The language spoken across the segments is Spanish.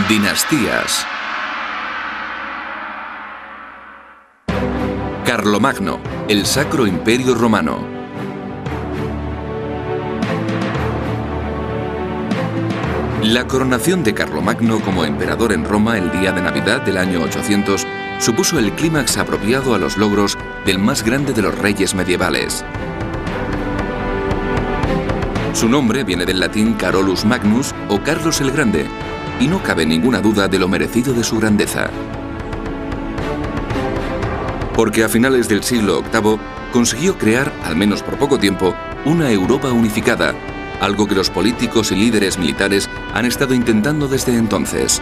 Dinastías. Carlomagno, el Sacro Imperio Romano. La coronación de Carlomagno como emperador en Roma el día de Navidad del año 800 supuso el clímax apropiado a los logros del más grande de los reyes medievales. Su nombre viene del latín Carolus Magnus o Carlos el Grande, y no cabe ninguna duda de lo merecido de su grandeza. Porque a finales del siglo VIII consiguió crear, al menos por poco tiempo, una Europa unificada, algo que los políticos y líderes militares han estado intentando desde entonces.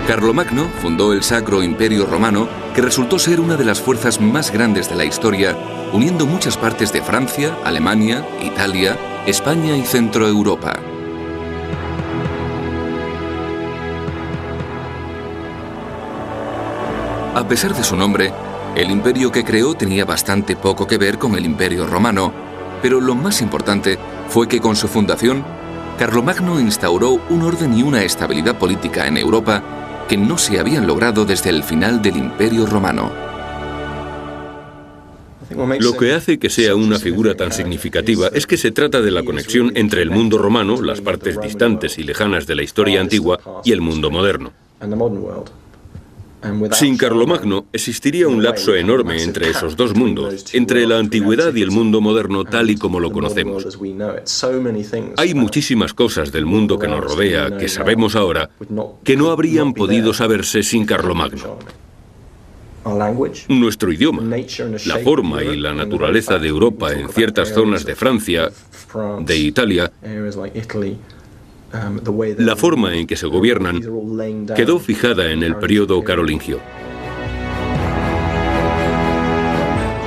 Carlomagno fundó el Sacro Imperio Romano, que resultó ser una de las fuerzas más grandes de la historia, uniendo muchas partes de Francia, Alemania, Italia, España y Centro Europa. A pesar de su nombre, el imperio que creó tenía bastante poco que ver con el Imperio Romano, pero lo más importante fue que con su fundación, Carlomagno instauró un orden y una estabilidad política en Europa que no se habían logrado desde el final del Imperio Romano. Lo que hace que sea una figura tan significativa es que se trata de la conexión entre el mundo romano, las partes distantes y lejanas de la historia antigua, y el mundo moderno. Sin Carlomagno existiría un lapso enorme entre esos dos mundos, entre la antigüedad y el mundo moderno tal y como lo conocemos. Hay muchísimas cosas del mundo que nos rodea, que sabemos ahora, que no habrían podido saberse sin Carlomagno. Nuestro idioma, la forma y la naturaleza de Europa en ciertas zonas de Francia, de Italia, la forma en que se gobiernan quedó fijada en el periodo carolingio.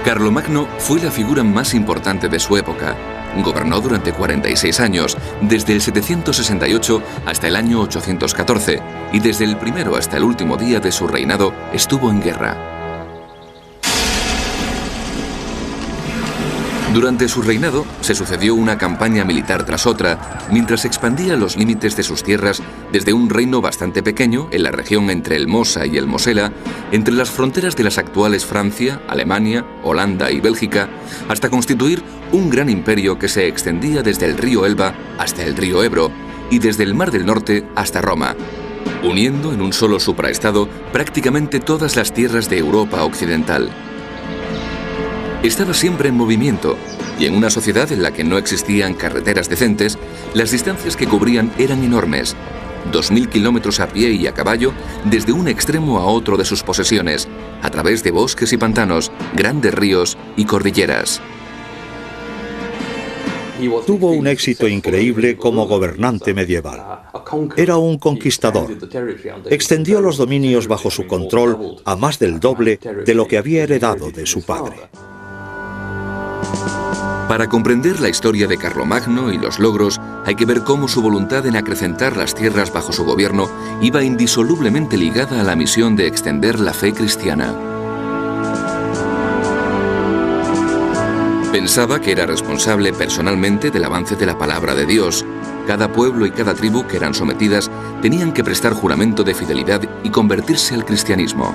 Carlomagno fue la figura más importante de su época. Gobernó durante 46 años, desde el 768 hasta el año 814, y desde el primero hasta el último día de su reinado estuvo en guerra. Durante su reinado se sucedió una campaña militar tras otra, mientras expandía los límites de sus tierras desde un reino bastante pequeño en la región entre el Mosa y el Mosela, entre las fronteras de las actuales Francia, Alemania, Holanda y Bélgica, hasta constituir un gran imperio que se extendía desde el río Elba hasta el río Ebro y desde el Mar del Norte hasta Roma, uniendo en un solo supraestado prácticamente todas las tierras de Europa occidental. Estaba siempre en movimiento, y en una sociedad en la que no existían carreteras decentes, las distancias que cubrían eran enormes, 2000 kilómetros a pie y a caballo desde un extremo a otro de sus posesiones, a través de bosques y pantanos, grandes ríos y cordilleras. Tuvo un éxito increíble como gobernante medieval. Era un conquistador. Extendió los dominios bajo su control a más del doble de lo que había heredado de su padre. Para comprender la historia de Carlomagno y los logros, hay que ver cómo su voluntad en acrecentar las tierras bajo su gobierno iba indisolublemente ligada a la misión de extender la fe cristiana. Pensaba que era responsable personalmente del avance de la palabra de Dios. Cada pueblo y cada tribu que eran sometidas tenían que prestar juramento de fidelidad y convertirse al cristianismo.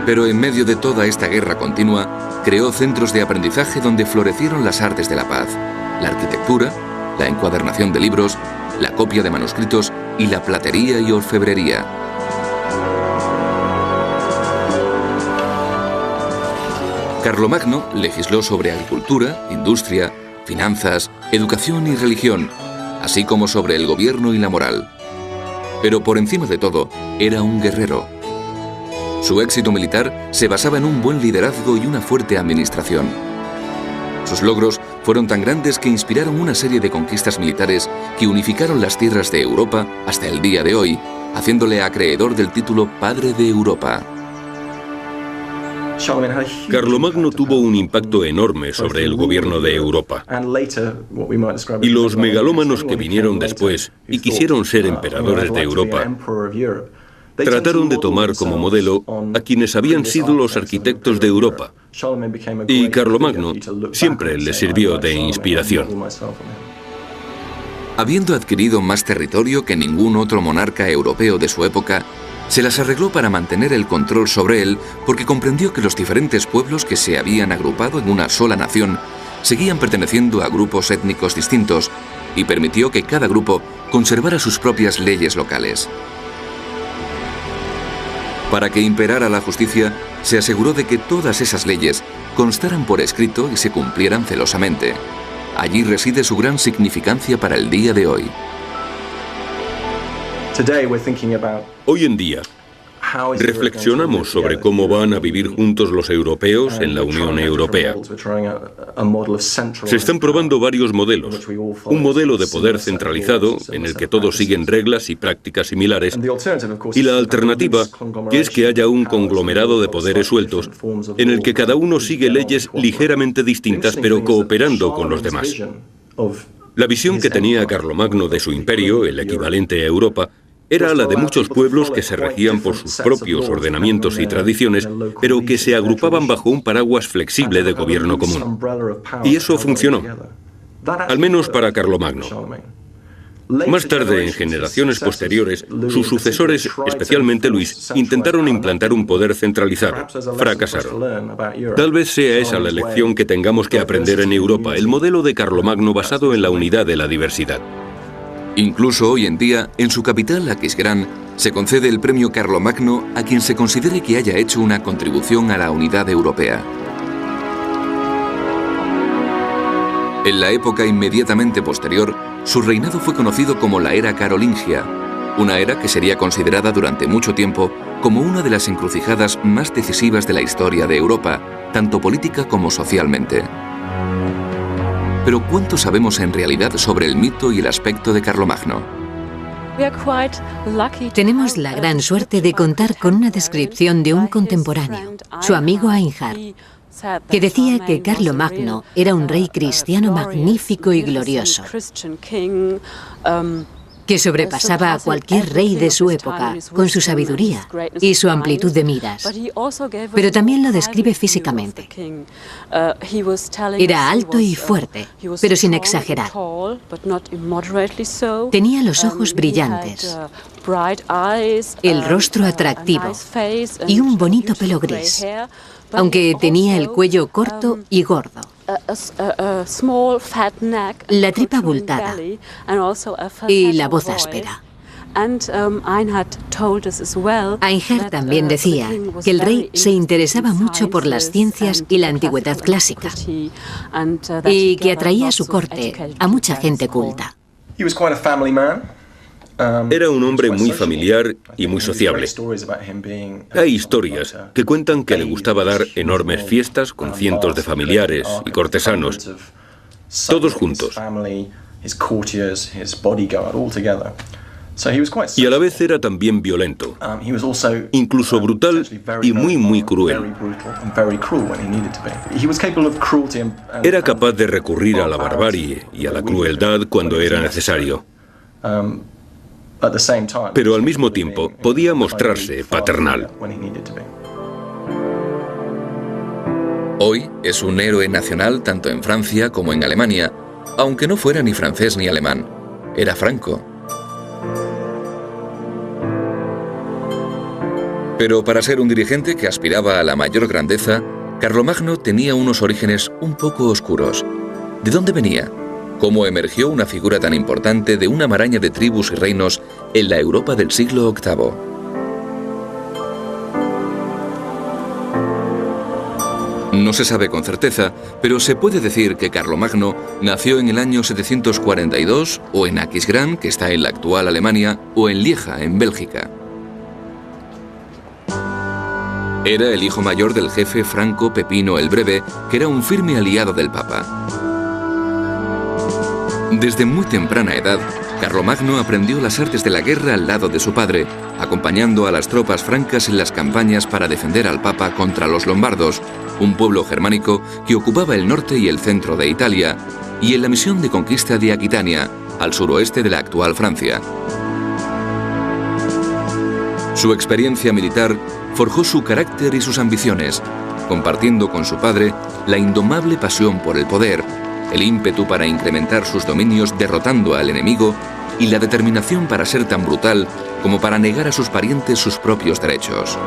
Pero en medio de toda esta guerra continua, creó centros de aprendizaje donde florecieron las artes de la paz, la arquitectura, la encuadernación de libros, la copia de manuscritos y la platería y orfebrería. Carlomagno legisló sobre agricultura, industria, finanzas, educación y religión, así como sobre el gobierno y la moral. Pero por encima de todo, era un guerrero. Su éxito militar se basaba en un buen liderazgo y una fuerte administración. Sus logros fueron tan grandes que inspiraron una serie de conquistas militares que unificaron las tierras de Europa hasta el día de hoy, haciéndole acreedor del título Padre de Europa. Carlomagno tuvo un impacto enorme sobre el gobierno de Europa. Y los megalómanos que vinieron después y quisieron ser emperadores de Europa Trataron de tomar como modelo a quienes habían sido los arquitectos de Europa, y Carlomagno siempre les sirvió de inspiración. Habiendo adquirido más territorio que ningún otro monarca europeo de su época, se las arregló para mantener el control sobre él porque comprendió que los diferentes pueblos que se habían agrupado en una sola nación seguían perteneciendo a grupos étnicos distintos y permitió que cada grupo conservara sus propias leyes locales. Para que imperara la justicia, se aseguró de que todas esas leyes constaran por escrito y se cumplieran celosamente. Allí reside su gran significancia para el día de hoy. Hoy en día, reflexionamos sobre cómo van a vivir juntos los europeos en la Unión Europea. Se están probando varios modelos. Un modelo de poder centralizado, en el que todos siguen reglas y prácticas similares, y la alternativa, que es que haya un conglomerado de poderes sueltos, en el que cada uno sigue leyes ligeramente distintas, pero cooperando con los demás. La visión que tenía Carlomagno de su imperio, el equivalente a Europa, era la de muchos pueblos que se regían por sus propios ordenamientos y tradiciones, pero que se agrupaban bajo un paraguas flexible de gobierno común. Y eso funcionó, al menos para Carlomagno. Más tarde, en generaciones posteriores, sus sucesores, especialmente Luis, intentaron implantar un poder centralizado. Fracasaron. Tal vez sea esa la lección que tengamos que aprender en Europa, el modelo de Carlomagno basado en la unidad de la diversidad. Incluso hoy en día, en su capital, Aquisgrán, se concede el premio Carlomagno a quien se considere que haya hecho una contribución a la unidad europea. En la época inmediatamente posterior, su reinado fue conocido como la era carolingia, una era que sería considerada durante mucho tiempo como una de las encrucijadas más decisivas de la historia de Europa, tanto política como socialmente. Pero ¿cuánto sabemos en realidad sobre el mito y el aspecto de Carlomagno? Tenemos la gran suerte de contar con una descripción de un contemporáneo, su amigo Einhard, que decía que Carlomagno era un rey cristiano magnífico y glorioso, que sobrepasaba a cualquier rey de su época con su sabiduría y su amplitud de miras. Pero también lo describe físicamente. Era alto y fuerte, pero sin exagerar. Tenía los ojos brillantes, el rostro atractivo y un bonito pelo gris, aunque tenía el cuello corto y gordo, la tripa abultada y la voz áspera. Einhard también decía que el rey se interesaba mucho por las ciencias y la antigüedad clásica y que atraía a su corte a mucha gente culta. Era un hombre muy familiar y muy sociable. Hay historias que cuentan que le gustaba dar enormes fiestas con cientos de familiares y cortesanos, todos juntos. Y a la vez era también violento, incluso brutal y muy cruel. Era capaz de recurrir a la barbarie y a la crueldad cuando era necesario. Pero al mismo tiempo podía mostrarse paternal. Hoy es un héroe nacional tanto en Francia como en Alemania, aunque no fuera ni francés ni alemán. Era franco. Pero para ser un dirigente que aspiraba a la mayor grandeza, Carlomagno tenía unos orígenes un poco oscuros. ¿De dónde venía? ¿Cómo emergió una figura tan importante de una maraña de tribus y reinos en la Europa del siglo VIII? No se sabe con certeza, pero se puede decir que Carlomagno nació en el año 742 o en Aquisgrán, que está en la actual Alemania, o en Lieja, en Bélgica. Era el hijo mayor del jefe franco Pepino el Breve, que era un firme aliado del Papa. Desde muy temprana edad, Carlomagno aprendió las artes de la guerra al lado de su padre, acompañando a las tropas francas en las campañas para defender al Papa contra los lombardos, un pueblo germánico que ocupaba el norte y el centro de Italia, y en la misión de conquista de Aquitania, al suroeste de la actual Francia. Su experiencia militar forjó su carácter y sus ambiciones, compartiendo con su padre la indomable pasión por el poder, el ímpetu para incrementar sus dominios derrotando al enemigo y la determinación para ser tan brutal como para negar a sus parientes sus propios derechos.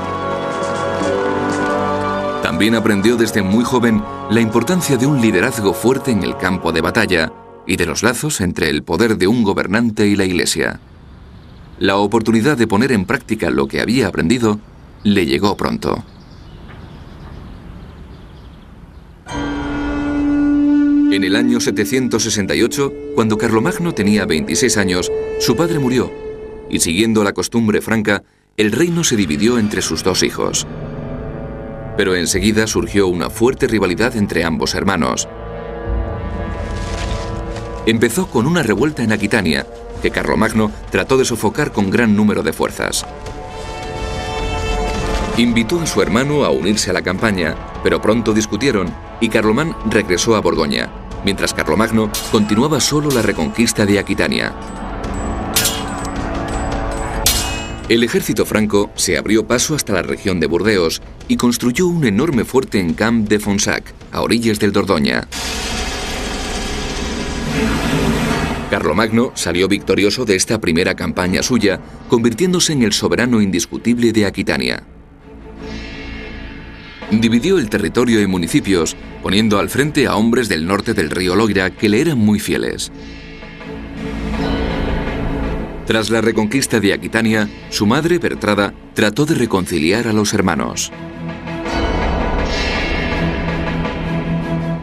También aprendió desde muy joven la importancia de un liderazgo fuerte en el campo de batalla y de los lazos entre el poder de un gobernante y la Iglesia. La oportunidad de poner en práctica lo que había aprendido le llegó pronto. En el año 768, cuando Carlomagno tenía 26 años, su padre murió, y siguiendo la costumbre franca, el reino se dividió entre sus dos hijos. Pero enseguida surgió una fuerte rivalidad entre ambos hermanos. Empezó con una revuelta en Aquitania, que Carlomagno trató de sofocar con gran número de fuerzas. Invitó a su hermano a unirse a la campaña, pero pronto discutieron y Carlomán regresó a Borgoña, mientras Carlomagno continuaba solo la reconquista de Aquitania. El ejército franco se abrió paso hasta la región de Burdeos y construyó un enorme fuerte en Camp de Fonsac, a orillas del Dordoña. Carlomagno salió victorioso de esta primera campaña suya, convirtiéndose en el soberano indiscutible de Aquitania. Dividió el territorio en municipios, poniendo al frente a hombres del norte del río Loira que le eran muy fieles. Tras la reconquista de Aquitania, su madre, Bertrada, trató de reconciliar a los hermanos.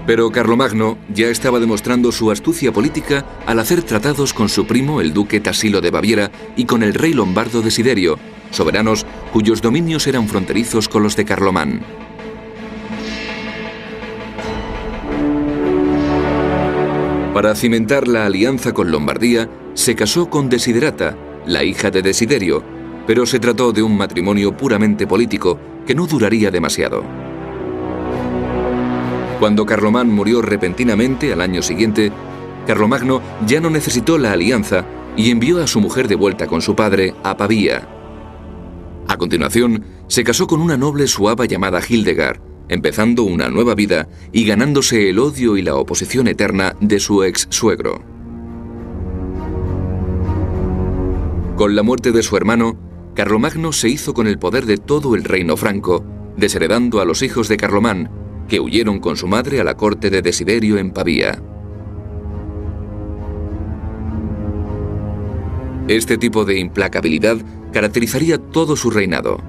Pero Carlomagno ya estaba demostrando su astucia política al hacer tratados con su primo, el duque Tassilo de Baviera, y con el rey lombardo Desiderio, soberanos cuyos dominios eran fronterizos con los de Carlomán. Para cimentar la alianza con Lombardía, se casó con Desiderata, la hija de Desiderio, pero se trató de un matrimonio puramente político que no duraría demasiado. Cuando Carlomán murió repentinamente al año siguiente, Carlomagno ya no necesitó la alianza y envió a su mujer de vuelta con su padre a Pavía. A continuación, se casó con una noble suaba llamada Hildegard, empezando una nueva vida y ganándose el odio y la oposición eterna de su ex suegro. Con la muerte de su hermano, Carlomagno se hizo con el poder de todo el reino franco, desheredando a los hijos de Carlomán, que huyeron con su madre a la corte de Desiderio en Pavía. Este tipo de implacabilidad caracterizaría todo su reinado.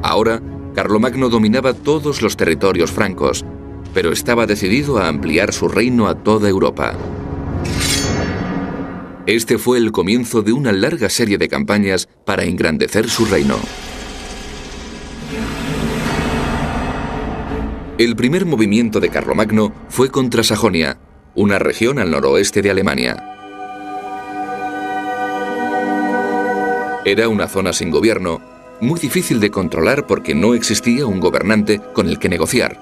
Ahora, Carlomagno dominaba todos los territorios francos, pero estaba decidido a ampliar su reino a toda Europa. Este fue el comienzo de una larga serie de campañas para engrandecer su reino. El primer movimiento de Carlomagno fue contra Sajonia, una región al noroeste de Alemania. Era una zona sin gobierno, muy difícil de controlar porque no existía un gobernante con el que negociar.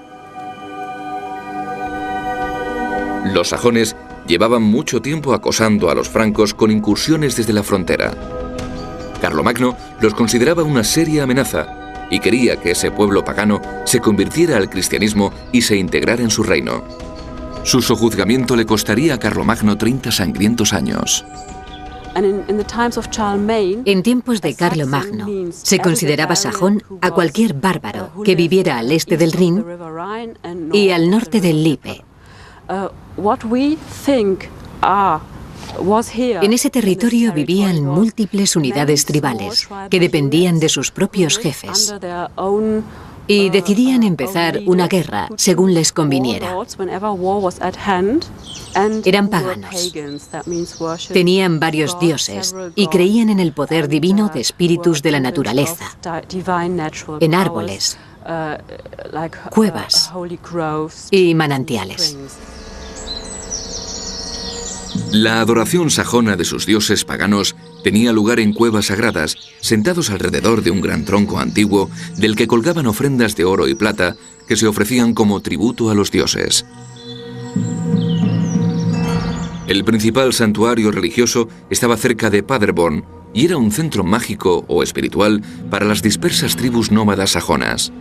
Los sajones llevaban mucho tiempo acosando a los francos con incursiones desde la frontera. Carlomagno los consideraba una seria amenaza y quería que ese pueblo pagano se convirtiera al cristianismo y se integrara en su reino. Su sojuzgamiento le costaría a Carlomagno 30 sangrientos años. En tiempos de Carlomagno, se consideraba sajón a cualquier bárbaro que viviera al este del Rin y al norte del Lippe. En ese territorio vivían múltiples unidades tribales que dependían de sus propios jefes y decidían empezar una guerra según les conviniera. Eran paganos. Tenían varios dioses y creían en el poder divino de espíritus de la naturaleza, en árboles, cuevas y manantiales. La adoración sajona de sus dioses paganos tenía lugar en cuevas sagradas, sentados alrededor de un gran tronco antiguo del que colgaban ofrendas de oro y plata que se ofrecían como tributo a los dioses. El principal santuario religioso estaba cerca de Paderborn, y era un centro mágico o espiritual para las dispersas tribus nómadas sajonas.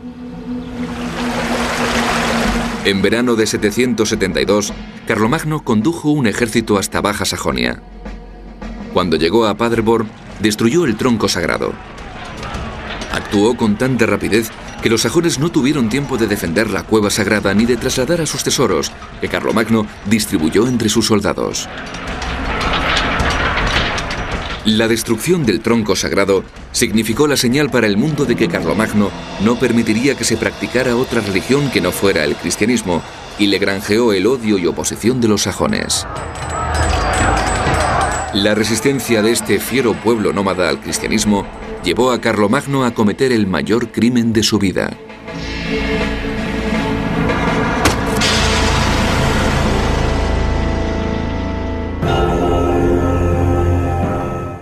En verano de 772, Carlomagno condujo un ejército hasta Baja Sajonia. Cuando llegó a Paderborn, destruyó el tronco sagrado. Actuó con tanta rapidez que los sajones no tuvieron tiempo de defender la cueva sagrada ni de trasladar a sus tesoros, que Carlomagno distribuyó entre sus soldados. La destrucción del tronco sagrado significó la señal para el mundo de que Carlomagno no permitiría que se practicara otra religión que no fuera el cristianismo, y le granjeó el odio y oposición de los sajones. La resistencia de este fiero pueblo nómada al cristianismo llevó a Carlomagno a cometer el mayor crimen de su vida.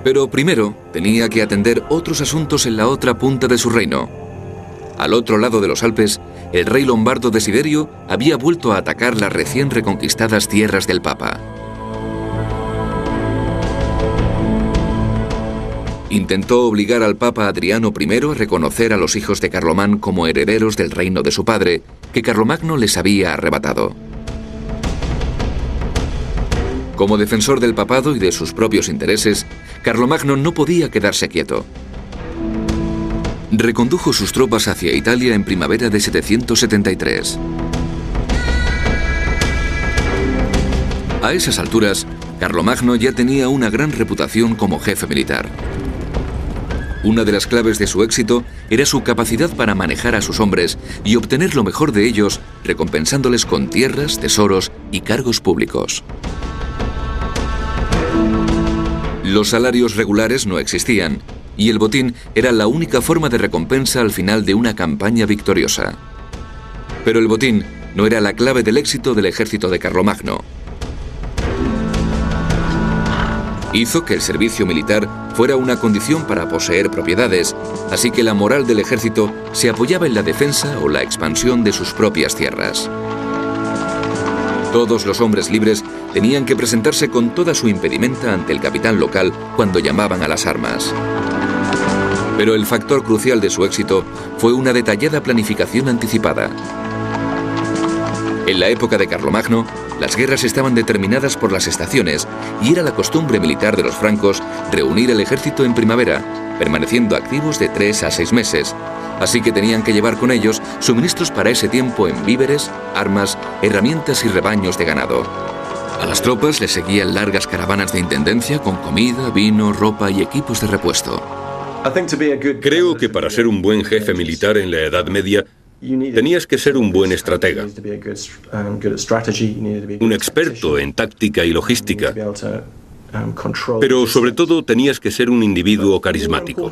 Pero primero tenía que atender otros asuntos en la otra punta de su reino. Al otro lado de los Alpes, el rey lombardo Desiderio había vuelto a atacar las recién reconquistadas tierras del Papa. Intentó obligar al Papa Adriano I a reconocer a los hijos de Carlomán como herederos del reino de su padre, que Carlomagno les había arrebatado. Como defensor del papado y de sus propios intereses, Carlomagno no podía quedarse quieto. Recondujo sus tropas hacia Italia en primavera de 773. A esas alturas, Carlomagno ya tenía una gran reputación como jefe militar. Una de las claves de su éxito era su capacidad para manejar a sus hombres y obtener lo mejor de ellos, recompensándoles con tierras, tesoros y cargos públicos. Los salarios regulares no existían, y el botín era la única forma de recompensa al final de una campaña victoriosa. Pero el botín no era la clave del éxito del ejército de Carlomagno. Hizo que el servicio militar fuera una condición para poseer propiedades, así que la moral del ejército se apoyaba en la defensa o la expansión de sus propias tierras. Todos los hombres libres tenían que presentarse con toda su impedimenta ante el capitán local cuando llamaban a las armas. Pero el factor crucial de su éxito fue una detallada planificación anticipada. En la época de Carlomagno, las guerras estaban determinadas por las estaciones y era la costumbre militar de los francos reunir el ejército en primavera, permaneciendo activos de 3 a 6 meses, así que tenían que llevar con ellos suministros para ese tiempo en víveres, armas, herramientas y rebaños de ganado. A las tropas les seguían largas caravanas de intendencia con comida, vino, ropa y equipos de repuesto. Creo que para ser un buen jefe militar en la Edad Media, tenías que ser un buen estratega, un experto en táctica y logística, pero sobre todo tenías que ser un individuo carismático.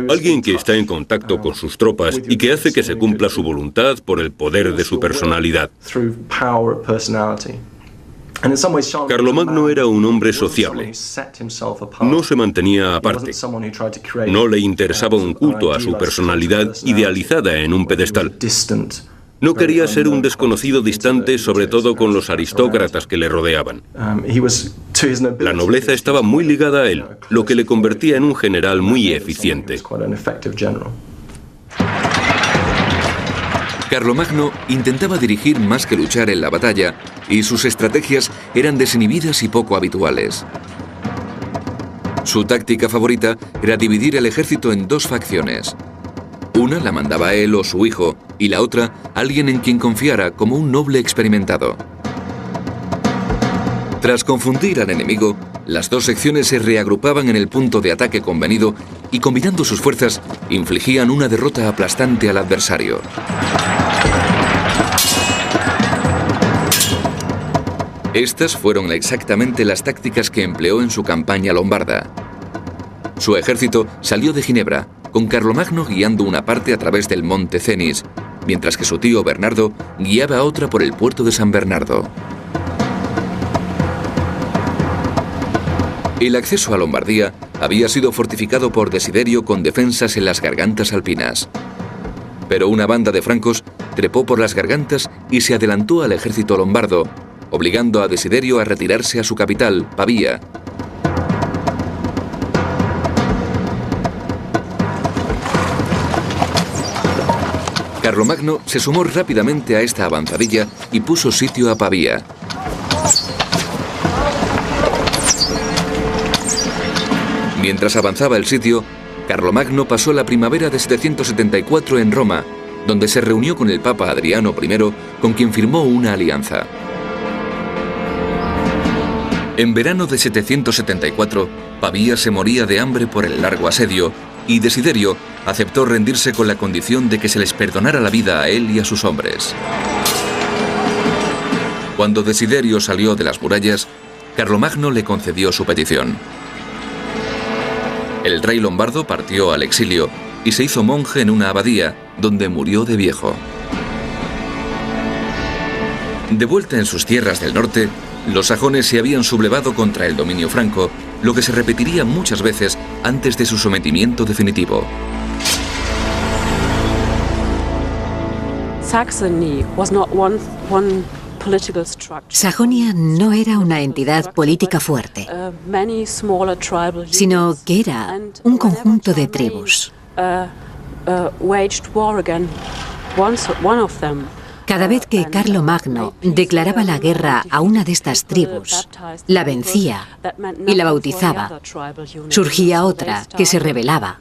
Alguien que está en contacto con sus tropas y que hace que se cumpla su voluntad por el poder de su personalidad. Carlomagno era un hombre sociable. No se mantenía aparte. No le interesaba un culto a su personalidad idealizada en un pedestal. No quería ser un desconocido distante, sobre todo con los aristócratas que le rodeaban. La nobleza estaba muy ligada a él, lo que le convertía en un general muy eficiente. Carlomagno intentaba dirigir más que luchar en la batalla, y sus estrategias eran desinhibidas y poco habituales. Su táctica favorita era dividir el ejército en 2 facciones. Una la mandaba él o su hijo, y la otra alguien en quien confiara como un noble experimentado. Tras confundir al enemigo, las 2 secciones se reagrupaban en el punto de ataque convenido y, combinando sus fuerzas, infligían una derrota aplastante al adversario. Estas fueron exactamente las tácticas que empleó en su campaña lombarda. Su ejército salió de Ginebra, con Carlomagno guiando una parte a través del monte Cenis, mientras que su tío Bernardo guiaba otra por el puerto de San Bernardo. El acceso a Lombardía había sido fortificado por Desiderio con defensas en las gargantas alpinas. Pero una banda de francos trepó por las gargantas y se adelantó al ejército lombardo, obligando a Desiderio a retirarse a su capital, Pavía. Carlomagno se sumó rápidamente a esta avanzadilla y puso sitio a Pavía. Mientras avanzaba el sitio, Carlomagno pasó la primavera de 774 en Roma, donde se reunió con el Papa Adriano I, con quien firmó una alianza. En verano de 774, Pavía se moría de hambre por el largo asedio, y Desiderio aceptó rendirse con la condición de que se les perdonara la vida a él y a sus hombres. Cuando Desiderio salió de las murallas, Carlomagno le concedió su petición. El rey lombardo partió al exilio y se hizo monje en una abadía, donde murió de viejo. De vuelta en sus tierras del norte, los sajones se habían sublevado contra el dominio franco, lo que se repetiría muchas veces antes de su sometimiento definitivo. Sajonia no era una entidad política fuerte, sino que era un conjunto de tribus. Cada vez que Carlomagno declaraba la guerra a una de estas tribus, la vencía y la bautizaba, surgía otra que se rebelaba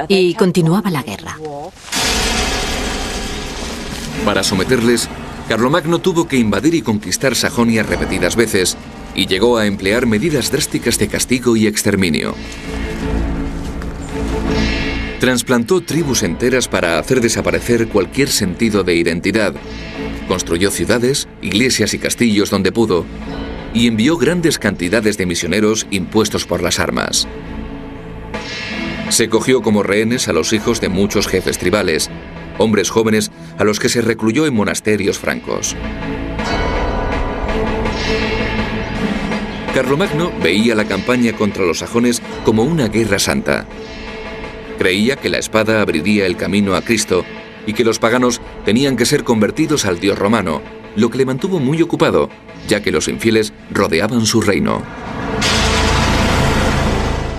y continuaba la guerra. Para someterles, Carlomagno tuvo que invadir y conquistar Sajonia repetidas veces y llegó a emplear medidas drásticas de castigo y exterminio. Trasplantó tribus enteras para hacer desaparecer cualquier sentido de identidad. Construyó ciudades, iglesias y castillos donde pudo, y envió grandes cantidades de misioneros impuestos por las armas. Se cogió como rehenes a los hijos de muchos jefes tribales, hombres jóvenes a los que se recluyó en monasterios francos. Carlomagno veía la campaña contra los sajones como una guerra santa. Creía que la espada abriría el camino a Cristo y que los paganos tenían que ser convertidos al dios romano, lo que le mantuvo muy ocupado, ya que los infieles rodeaban su reino.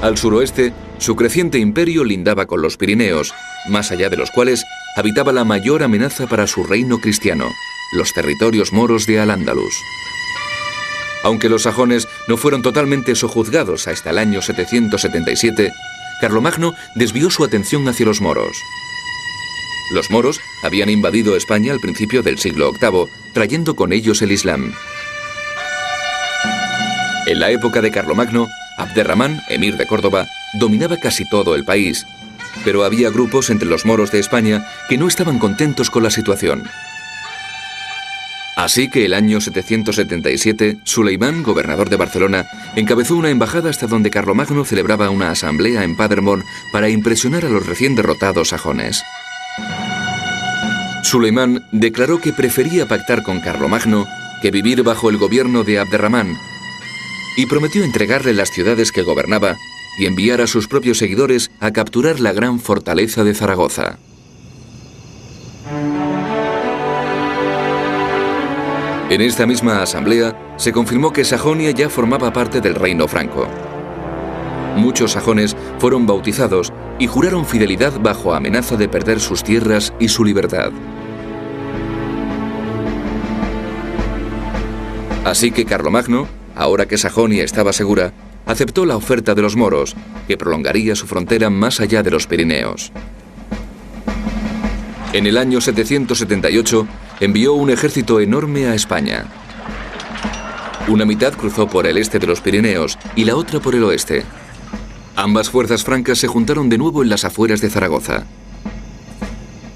Al suroeste, su creciente imperio lindaba con los Pirineos, más allá de los cuales habitaba la mayor amenaza para su reino cristiano, los territorios moros de Al-Ándalus. Aunque los sajones no fueron totalmente sojuzgados hasta el año 777, Carlomagno desvió su atención hacia los moros. Los moros habían invadido España al principio del siglo VIII, trayendo con ellos el Islam. En la época de Carlomagno, Abderramán, emir de Córdoba, dominaba casi todo el país, pero había grupos entre los moros de España que no estaban contentos con la situación. Así que el año 777, Suleimán, gobernador de Barcelona, encabezó una embajada hasta donde Carlomagno celebraba una asamblea en Paderborn para impresionar a los recién derrotados sajones. Suleimán declaró que prefería pactar con Carlomagno que vivir bajo el gobierno de Abderramán, y prometió entregarle las ciudades que gobernaba y enviar a sus propios seguidores a capturar la gran fortaleza de Zaragoza. En esta misma asamblea se confirmó que Sajonia ya formaba parte del reino franco. Muchos sajones fueron bautizados y juraron fidelidad bajo amenaza de perder sus tierras y su libertad. Así que Carlomagno, ahora que Sajonia estaba segura, aceptó la oferta de los moros, que prolongaría su frontera más allá de los Pirineos. En el año 778 envió un ejército enorme a España. Una mitad cruzó por el este de los Pirineos y la otra por el oeste. Ambas fuerzas francas se juntaron de nuevo en las afueras de Zaragoza.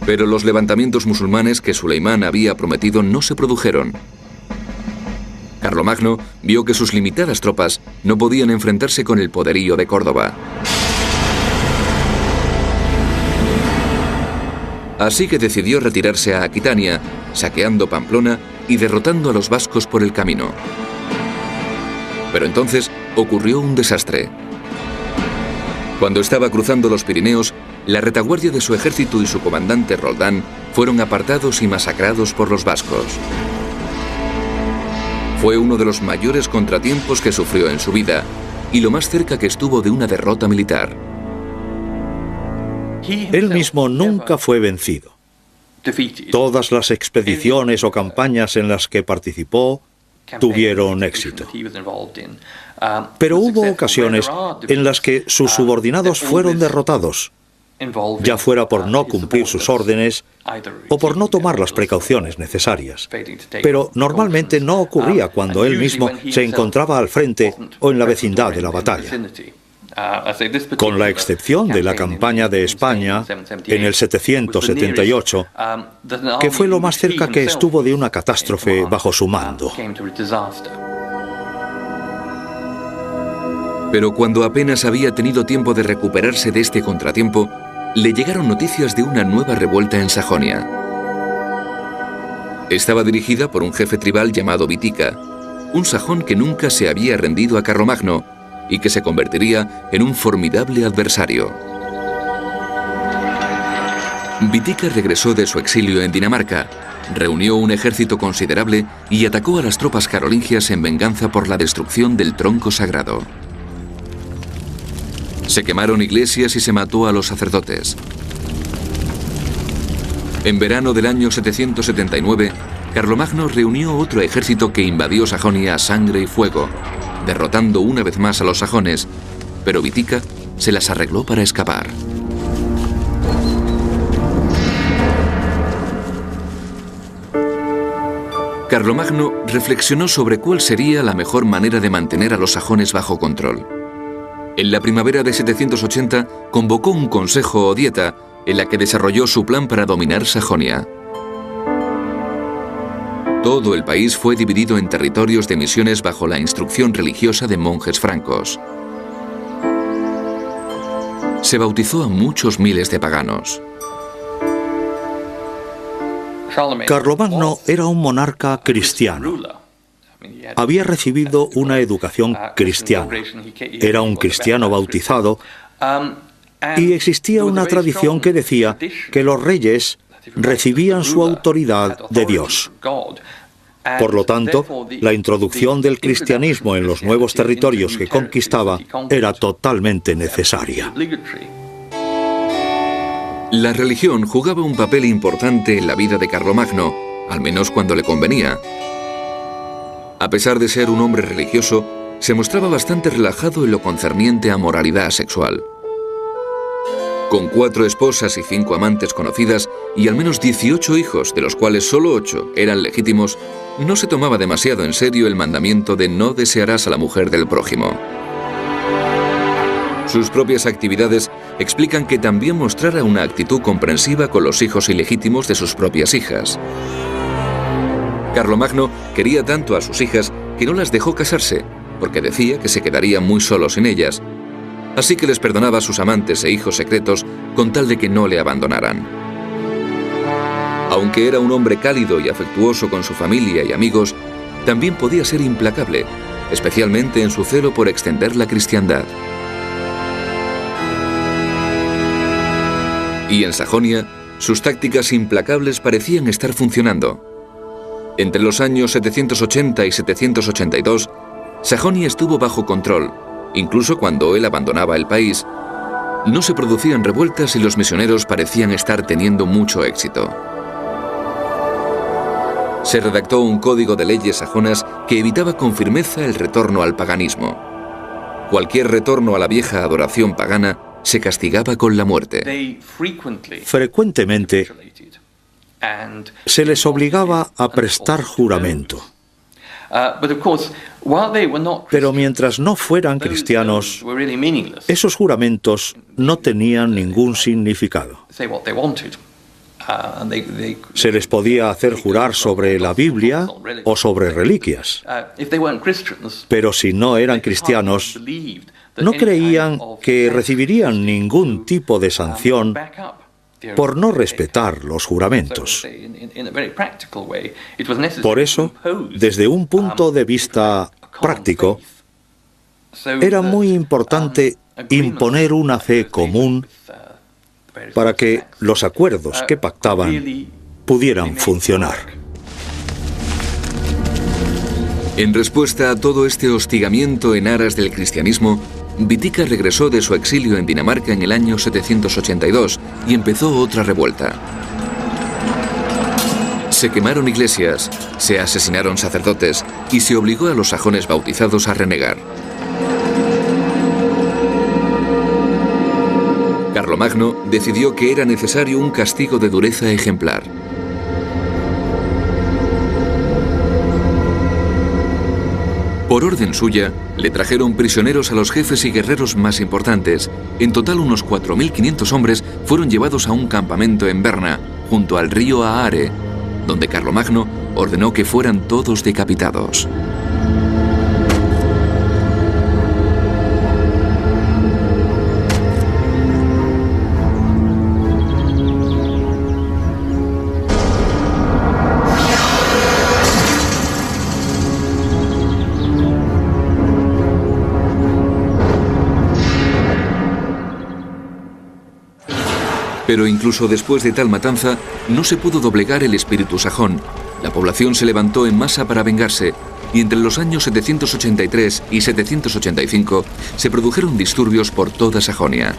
Pero los levantamientos musulmanes que Suleimán había prometido no se produjeron. Carlomagno vio que sus limitadas tropas no podían enfrentarse con el poderío de Córdoba. Así que decidió retirarse a Aquitania, saqueando Pamplona y derrotando a los vascos por el camino. Pero entonces ocurrió un desastre. Cuando estaba cruzando los Pirineos, la retaguardia de su ejército y su comandante Roldán fueron apartados y masacrados por los vascos. Fue uno de los mayores contratiempos que sufrió en su vida y lo más cerca que estuvo de una derrota militar. Él mismo nunca fue vencido. Todas las expediciones o campañas en las que participó tuvieron éxito. Pero hubo ocasiones en las que sus subordinados fueron derrotados, ya fuera por no cumplir sus órdenes o por no tomar las precauciones necesarias. Pero normalmente no ocurría cuando él mismo se encontraba al frente o en la vecindad de la batalla. Con la excepción de la campaña de España en el 778, que fue lo más cerca que estuvo de una catástrofe bajo su mando. Pero cuando apenas había tenido tiempo de recuperarse de este contratiempo, le llegaron noticias de una nueva revuelta en Sajonia. Estaba dirigida por un jefe tribal llamado Vitica, un sajón que nunca se había rendido a Carlomagno y que se convertiría en un formidable adversario. Vitica regresó de su exilio en Dinamarca, reunió un ejército considerable y atacó a las tropas carolingias en venganza por la destrucción del tronco sagrado. Se quemaron iglesias y se mató a los sacerdotes. En verano del año 779, Carlomagno reunió otro ejército que invadió Sajonia a sangre y fuego, derrotando una vez más a los sajones, pero Vitica se las arregló para escapar. Carlomagno reflexionó sobre cuál sería la mejor manera de mantener a los sajones bajo control. En la primavera de 780 convocó un consejo o dieta en la que desarrolló su plan para dominar Sajonia. Todo el país fue dividido en territorios de misiones bajo la instrucción religiosa de monjes francos. Se bautizó a muchos miles de paganos. Carlomagno era un monarca cristiano. Había recibido una educación cristiana. Era un cristiano bautizado y existía una tradición que decía que los reyes recibían su autoridad de Dios. Por lo tanto, la introducción del cristianismo en los nuevos territorios que conquistaba era totalmente necesaria. La religión jugaba un papel importante en la vida de Carlomagno, al menos cuando le convenía. A pesar de ser un hombre religioso, se mostraba bastante relajado en lo concerniente a moralidad sexual. Con 4 esposas y 5 amantes conocidas y al menos 18 hijos, de los cuales solo 8 eran legítimos, no se tomaba demasiado en serio el mandamiento de no desearás a la mujer del prójimo. Sus propias actividades explican que también mostrara una actitud comprensiva con los hijos ilegítimos de sus propias hijas. Carlomagno quería tanto a sus hijas que no las dejó casarse, porque decía que se quedaría muy solo sin ellas. Así que les perdonaba a sus amantes e hijos secretos con tal de que no le abandonaran. Aunque era un hombre cálido y afectuoso con su familia y amigos, también podía ser implacable, especialmente en su celo por extender la cristiandad. Y en Sajonia, sus tácticas implacables parecían estar funcionando. Entre los años 780 y 782, Sajonia estuvo bajo control. Incluso cuando él abandonaba el país, no se producían revueltas y los misioneros parecían estar teniendo mucho éxito. Se redactó un código de leyes sajonas que evitaba con firmeza el retorno al paganismo. Cualquier retorno a la vieja adoración pagana se castigaba con la muerte. Frecuentemente se les obligaba a prestar juramento. Pero mientras no fueran cristianos, esos juramentos no tenían ningún significado. Se les podía hacer jurar sobre la Biblia o sobre reliquias. Pero si no eran cristianos, no creían que recibirían ningún tipo de sanción por no respetar los juramentos. Por eso, desde un punto de vista práctico, era muy importante imponer una fe común para que los acuerdos que pactaban pudieran funcionar. En respuesta a todo este hostigamiento en aras del cristianismo, Wittica regresó de su exilio en Dinamarca en el año 782 y empezó otra revuelta. Se quemaron iglesias, se asesinaron sacerdotes y se obligó a los sajones bautizados a renegar. Carlomagno decidió que era necesario un castigo de dureza ejemplar. Por orden suya, le trajeron prisioneros a los jefes y guerreros más importantes. En total, unos 4.500 hombres fueron llevados a un campamento en Berna, junto al río Aare, donde Carlomagno ordenó que fueran todos decapitados. Pero incluso después de tal matanza, no se pudo doblegar el espíritu sajón. La población se levantó en masa para vengarse, y entre los años 783 y 785 se produjeron disturbios por toda Sajonia.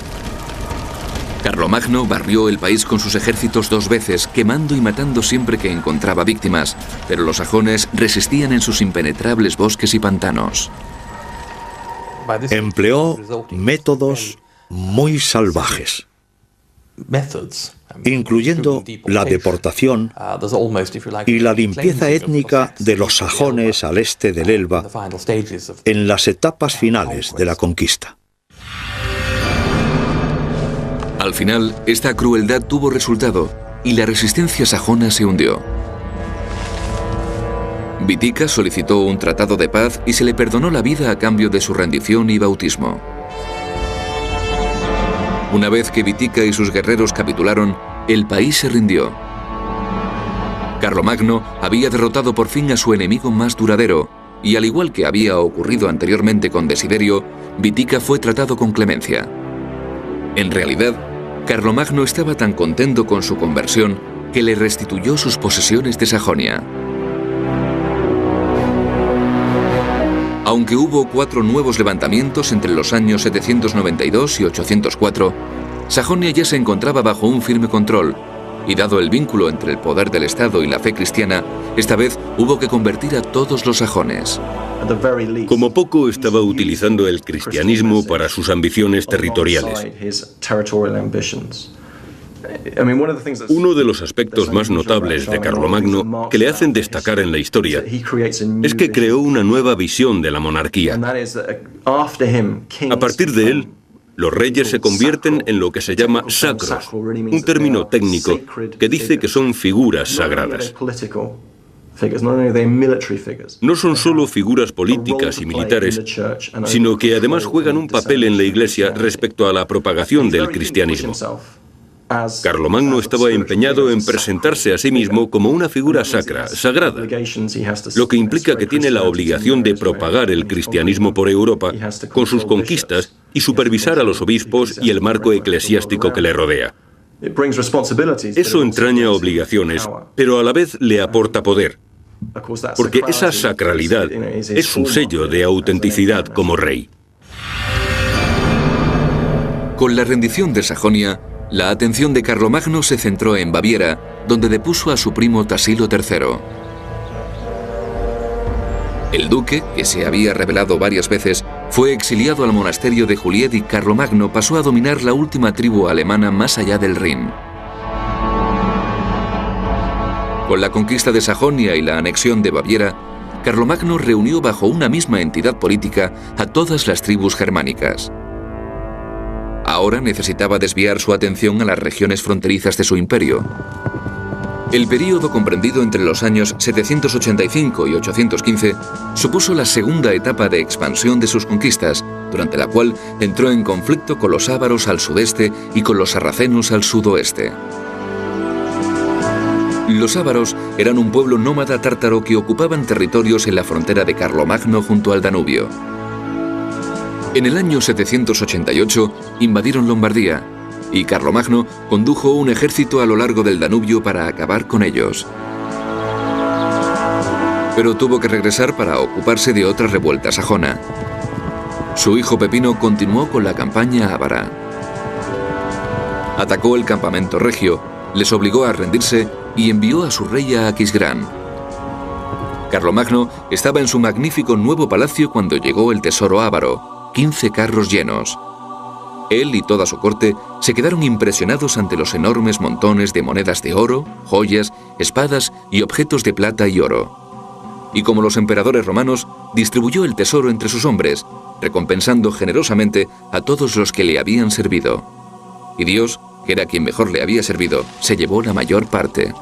Carlomagno barrió el país con sus ejércitos 2 veces, quemando y matando siempre que encontraba víctimas, pero los sajones resistían en sus impenetrables bosques y pantanos. Empleó métodos muy salvajes, incluyendo la deportación y la limpieza étnica de los sajones al este del Elba en las etapas finales de la conquista. Al final, esta crueldad tuvo resultado y la resistencia sajona se hundió. Wittica solicitó un tratado de paz y se le perdonó la vida a cambio de su rendición y bautismo. Una vez que Wittica y sus guerreros capitularon, el país se rindió. Carlomagno había derrotado por fin a su enemigo más duradero, y al igual que había ocurrido anteriormente con Desiderio, Wittica fue tratado con clemencia. En realidad, Carlomagno estaba tan contento con su conversión que le restituyó sus posesiones de Sajonia. Aunque hubo 4 nuevos levantamientos entre los años 792 y 804, Sajonia ya se encontraba bajo un firme control, y dado el vínculo entre el poder del Estado y la fe cristiana, esta vez hubo que convertir a todos los sajones. Como poco estaba utilizando el cristianismo para sus ambiciones territoriales. Uno de los aspectos más notables de Carlomagno que le hacen destacar en la historia es que creó una nueva visión de la monarquía. A partir de él, los reyes se convierten en lo que se llama sacros, un término técnico que dice que son figuras sagradas. No son solo figuras políticas y militares, sino que además juegan un papel en la Iglesia respecto a la propagación del cristianismo. Carlomagno estaba empeñado en presentarse a sí mismo como una figura sacra, sagrada, lo que implica que tiene la obligación de propagar el cristianismo por Europa con sus conquistas y supervisar a los obispos y el marco eclesiástico que le rodea. Eso entraña obligaciones, pero a la vez le aporta poder, porque esa sacralidad es su sello de autenticidad como rey. Con la rendición de Sajonia, la atención de Carlomagno se centró en Baviera, donde depuso a su primo Tasilo III. El duque, que se había rebelado varias veces, fue exiliado al monasterio de Juliet y Carlomagno pasó a dominar la última tribu alemana más allá del Rin. Con la conquista de Sajonia y la anexión de Baviera, Carlomagno reunió bajo una misma entidad política a todas las tribus germánicas. Ahora necesitaba desviar su atención a las regiones fronterizas de su imperio. El período comprendido entre los años 785 y 815 supuso la segunda etapa de expansión de sus conquistas, durante la cual entró en conflicto con los ávaros al sudeste y con los sarracenos al sudoeste. Los ávaros eran un pueblo nómada tártaro que ocupaban territorios en la frontera de Carlomagno junto al Danubio. En el año 788 invadieron Lombardía y Carlomagno condujo un ejército a lo largo del Danubio para acabar con ellos. pero tuvo que regresar para ocuparse de otra revuelta sajona. Su hijo Pepino continuó con la campaña ávara. Atacó el campamento regio, les obligó a rendirse y envió a su rey a Aquisgrán. Carlomagno estaba en su magnífico nuevo palacio cuando llegó el tesoro ávaro, 15 carros llenos. Él y toda su corte se quedaron impresionados ante los enormes montones de monedas de oro, joyas, espadas y objetos de plata y oro. Y como los emperadores romanos, distribuyó el tesoro entre sus hombres, recompensando generosamente a todos los que le habían servido. Y Dios, que era quien mejor le había servido, se llevó la mayor parte.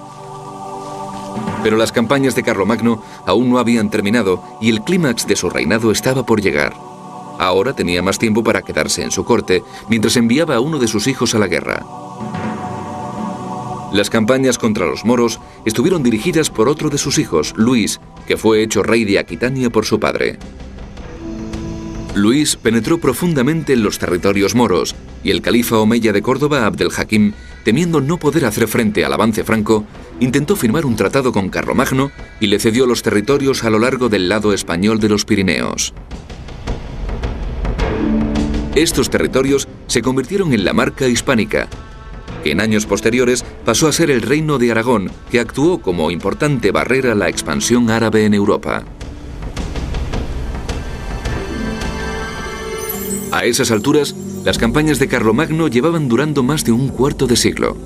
Pero las campañas de Carlomagno aún no habían terminado y el clímax de su reinado estaba por llegar. Ahora tenía más tiempo para quedarse en su corte, mientras enviaba a uno de sus hijos a la guerra. Las campañas contra los moros estuvieron dirigidas por otro de sus hijos, Luis, que fue hecho rey de Aquitania por su padre. Luis penetró profundamente en los territorios moros, y el califa omeya de Córdoba, Abd el-Hakim, temiendo no poder hacer frente al avance franco, intentó firmar un tratado con Carlomagno y le cedió los territorios a lo largo del lado español de los Pirineos. Estos territorios se convirtieron en la Marca Hispánica, que en años posteriores pasó a ser el Reino de Aragón, que actuó como importante barrera a la expansión árabe en Europa. A esas alturas, las campañas de Carlomagno llevaban durando más de un cuarto de siglo.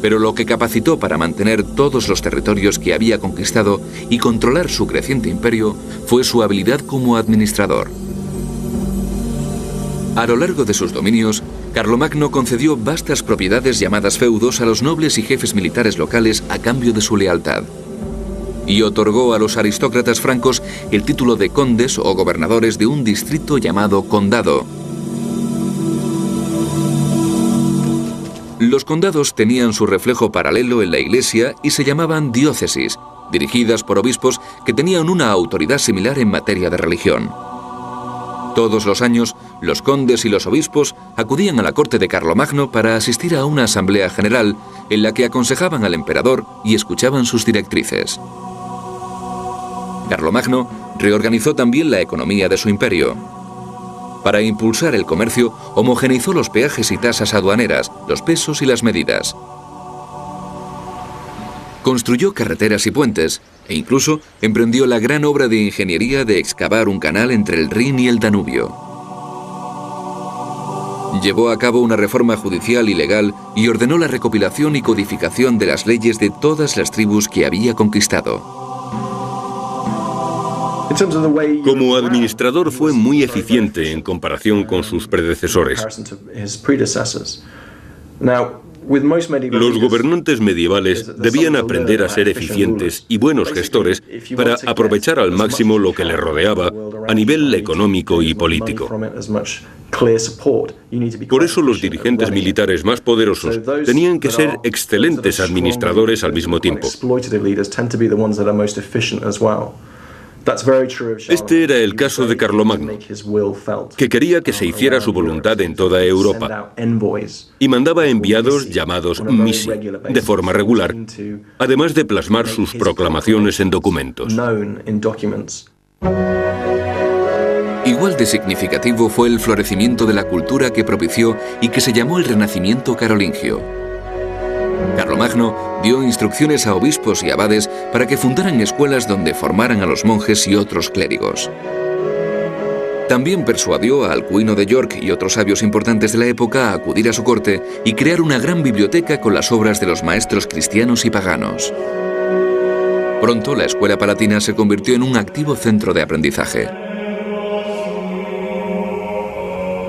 Pero lo que capacitó para mantener todos los territorios que había conquistado y controlar su creciente imperio fue su habilidad como administrador. A lo largo de sus dominios, Carlomagno concedió vastas propiedades llamadas feudos a los nobles y jefes militares locales a cambio de su lealtad. Y otorgó a los aristócratas francos el título de condes o gobernadores de un distrito llamado condado. Los condados tenían su reflejo paralelo en la Iglesia y se llamaban diócesis, dirigidas por obispos que tenían una autoridad similar en materia de religión. Todos los años, los condes y los obispos acudían a la corte de Carlomagno para asistir a una asamblea general en la que aconsejaban al emperador y escuchaban sus directrices. Carlomagno reorganizó también la economía de su imperio. Para impulsar el comercio, homogeneizó los peajes y tasas aduaneras, los pesos y las medidas. Construyó carreteras y puentes, e incluso emprendió la gran obra de ingeniería de excavar un canal entre el Rin y el Danubio. Llevó a cabo una reforma judicial y legal y ordenó la recopilación y codificación de las leyes de todas las tribus que había conquistado. Como administrador fue muy eficiente en comparación con sus predecesores. Los gobernantes medievales debían aprender a ser eficientes y buenos gestores para aprovechar al máximo lo que les rodeaba a nivel económico y político. Por eso los dirigentes militares más poderosos tenían que ser excelentes administradores al mismo tiempo. Este era el caso de Carlomagno, que quería que se hiciera su voluntad en toda Europa y mandaba enviados llamados missi de forma regular, además de plasmar sus proclamaciones en documentos. Igual de significativo fue el florecimiento de la cultura que propició y que se llamó el Renacimiento carolingio. Carlomagno dio instrucciones a obispos y abades para que fundaran escuelas donde formaran a los monjes y otros clérigos. También persuadió a Alcuino de York y otros sabios importantes de la época a acudir a su corte y crear una gran biblioteca con las obras de los maestros cristianos y paganos. Pronto la escuela palatina se convirtió en un activo centro de aprendizaje.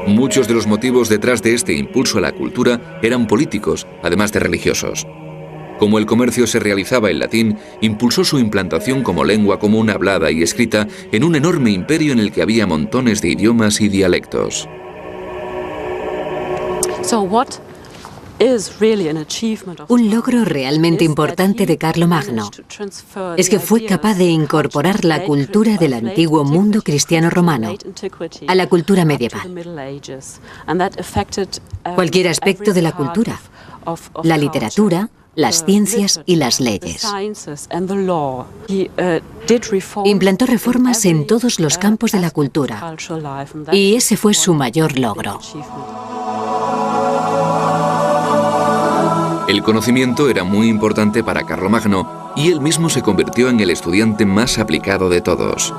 Muchos de los motivos detrás de este impulso a la cultura eran políticos, además de religiosos. Como el comercio se realizaba en latín, impulsó su implantación como lengua común hablada y escrita en un enorme imperio en el que había montones de idiomas y dialectos. Un logro realmente importante de Carlomagno es que fue capaz de incorporar la cultura del antiguo mundo cristiano romano a la cultura medieval. Cualquier aspecto de la cultura, la literatura, las ciencias y las leyes. Implantó reformas en todos los campos de la cultura y ese fue su mayor logro. El conocimiento era muy importante para Carlomagno y él mismo se convirtió en el estudiante más aplicado de todos.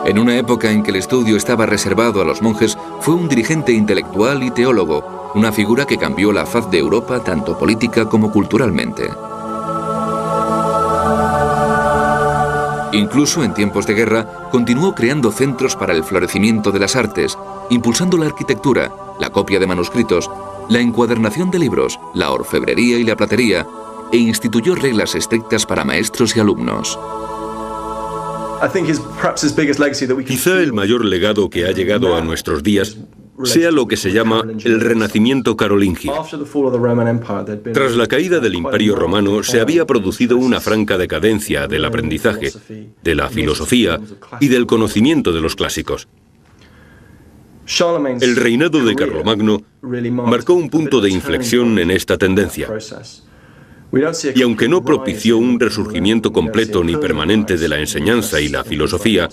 En una época en que el estudio estaba reservado a los monjes, fue un dirigente intelectual y teólogo, una figura que cambió la faz de Europa tanto política como culturalmente. Incluso en tiempos de guerra, continuó creando centros para el florecimiento de las artes, impulsando la arquitectura, la copia de manuscritos, la encuadernación de libros, la orfebrería y la platería, e instituyó reglas estrictas para maestros y alumnos. Quizá el mayor legado que ha llegado a nuestros días sea lo que se llama el Renacimiento carolingio. Tras la caída del Imperio Romano se había producido una franca decadencia del aprendizaje, de la filosofía y del conocimiento de los clásicos. El reinado de Carlomagno marcó un punto de inflexión en esta tendencia. Y aunque no propició un resurgimiento completo ni permanente de la enseñanza y la filosofía,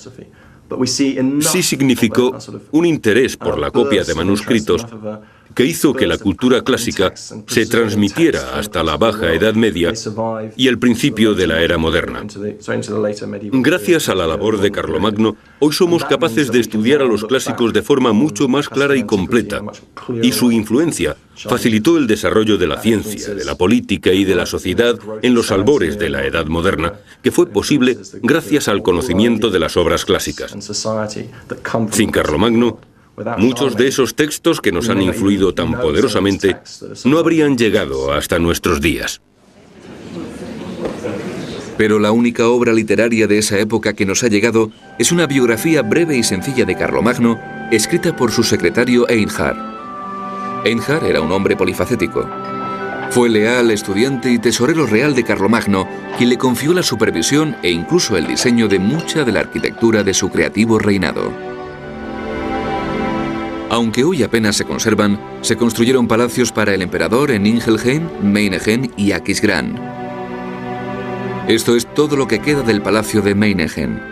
sí significó un interés por la copia de manuscritos que hizo que la cultura clásica se transmitiera hasta la Baja Edad Media y el principio de la era moderna. Gracias a la labor de Carlomagno, hoy somos capaces de estudiar a los clásicos de forma mucho más clara y completa, y su influencia facilitó el desarrollo de la ciencia, de la política y de la sociedad en los albores de la Edad Moderna, que fue posible gracias al conocimiento de las obras clásicas. Sin Carlomagno, muchos de esos textos que nos han influido tan poderosamente no habrían llegado hasta nuestros días. Pero la única obra literaria de esa época que nos ha llegado es una biografía breve y sencilla de Carlomagno, escrita por su secretario Einhard. Einhard era un hombre polifacético. Fue leal estudiante y tesorero real de Carlomagno, quien le confió la supervisión e incluso el diseño de mucha de la arquitectura de su creativo reinado. Aunque hoy apenas se conservan, se construyeron palacios para el emperador en Ingelheim, Meiningen y Aquisgrán. Esto es todo lo que queda del palacio de Meiningen.